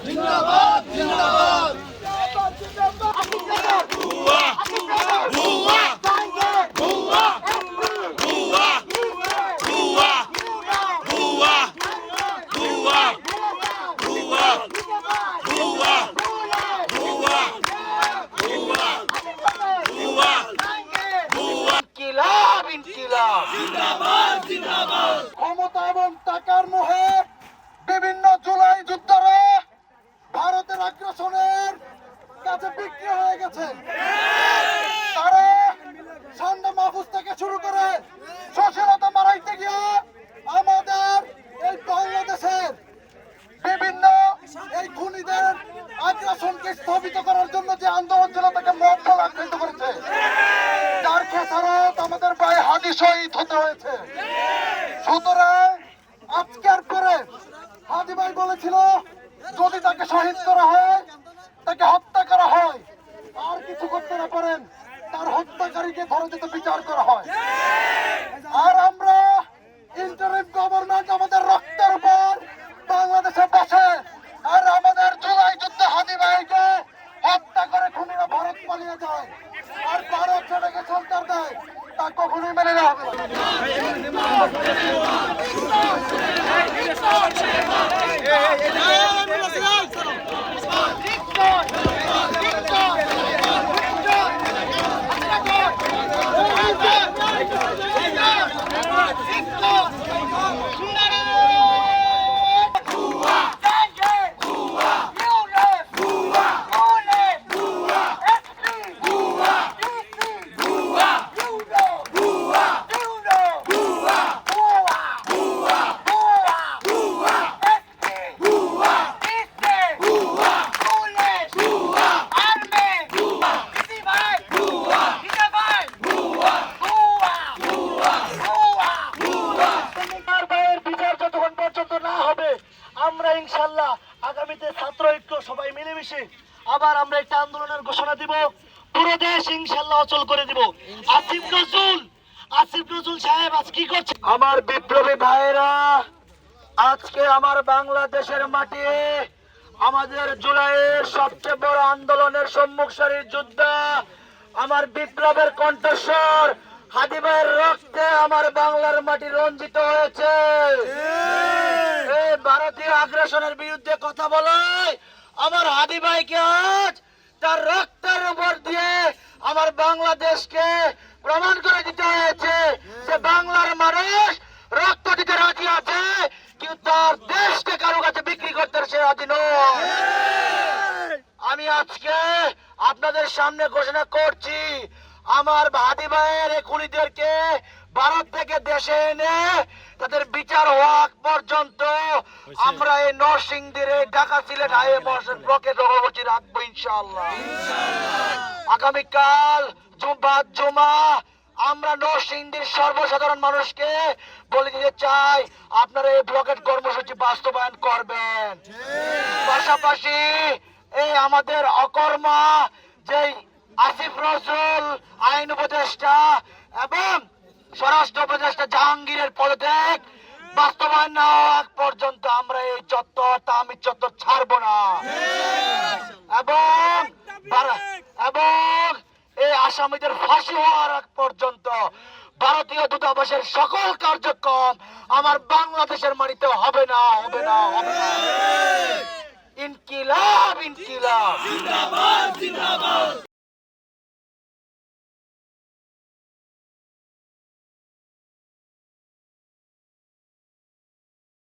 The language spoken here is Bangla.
জিন্দাবাদ জিন্দাবাদ ভুয়া ভুয়া ভুয়া ভুয়া ভুয়া ভুয়া ভুয়া ভুয়া ভুয়া ভুয়া ভুয়া ভুয়া ইনকিলাব ইনকিলাব জিন্দাবাদ জিন্দাবাদ ক্ষমতা এবং টাকার মোহে বিভিন্ন জুলাই যোদ্ধারা ভারতের আগ্রাসনের কাছে বিক্রি হয়ে গেছে। তারা সান্ডা মাহফুজ থেকে শুরু করে সশীলতা মারাইতে গিয়ে আমাদের এই বাংলাদেশের বিভিন্ন এই খুনিদের আগ্রাসনকে স্থগিত করার জন্য যে আন্দোলন ছিল তাকে মহল আখ্যায়িত করেছে। তার খেসারত আমাদের ভাই হাদি শহীদ হতে হয়েছে। সুতরাং আজকের পরে হাদি ভাই বলেছিল যদি তাকে শহীদ করা হয়, তাকে হত্যা করা হয়, আর কিছু করতে না পারেন তার হত্যাকারীকে ধরে যেতে বিচার করা হয়। আর আমরা ইন্টারিম গভর্নমেন্ট আমাদের রক্তের উপর বাংলাদেশে বসে আর আমাদের জুলাই যুদ্ধে হাদি ভাইকে হত্যা করে খুনিরা ভারত পালিয়ে যায় আর ভারত সেটাকে সরকার দেয়, তা কখনোই মেনে নেওয়া হবে না। আমরা ইনশাআল্লাহ আগামীতে ছাত্র ঐক্য সবাই মিলেমিশে আবার আমরা একটা আন্দোলনের ঘোষণা দিব, পুরো দেশ ইনশাআল্লাহ অচল করে দিব। আসিফ নজরুল সাহেব আজ কি করছে? আমার বিপ্লবী ভাইরা, আজকে আমার বাংলাদেশের মাটি আমাদের জুলাইয়ের সবচেয়ে বড় আন্দোলনের সম্মুখ সারির যোদ্ধা, আমার বিপ্লবের কণ্ঠস্বর হাদি ভাইয়ের রক্তে আমার বাংলার মাটি রঞ্জিত হয়েছে। এই ভারতীয় আগ্রাসনের বিরুদ্ধে কথা বলায় আমার হাদি ভাইকে আজ তার রক্তের উপর দিয়ে আমার বাংলাদেশকে প্রমাণ করে দিতে হয়েছে যে বাংলার মানুষ রক্ত দিতে রাজি আছে, কিন্তু তার দেশকে কারো কাছে বিক্রি করতে সে রাজি নয়। আমি আজকে আপনাদের সামনে ঘোষণা করছি, আমার হাদি ভাইয়ের এই খুনিদেরকে ভারত থেকে দেশে এনে তাদের বিচার হওয়া পর্যন্ত আমরা এই নরসিংদীর ঢাকা সিলেট হাইওয়ে ব্লকে কর্মসূচি রাখবো ইনশাআল্লাহ। আগামীকাল জুমা আমরা নরসিংদীর সর্বসাধারণ মানুষকে বলে দিতে চাই আপনারা এই ব্লকেট কর্মসূচি বাস্তবায়ন করবেন। পাশাপাশি এই আমাদের অকর্মা যে আসিফ নজরুল আইন উপদেষ্টা এবং স্বরাষ্ট্র উপদেষ্টা জাহাঙ্গীরের পদত্যাগ বাস্তবায়ন না হওয়া পর্যন্ত আমরা এই চত্বর তামির চত্বর ছাড়বো না এবং এই আসামিদের ফাঁসি হওয়ার আগ পর্যন্ত ভারতীয় দূতাবাসের সকল কার্যক্রম আমার বাংলাদেশের মাটিতে হবে না। ইনকিলাব ইনকিলাব জিন্দাবাদ জিন্দাবাদ।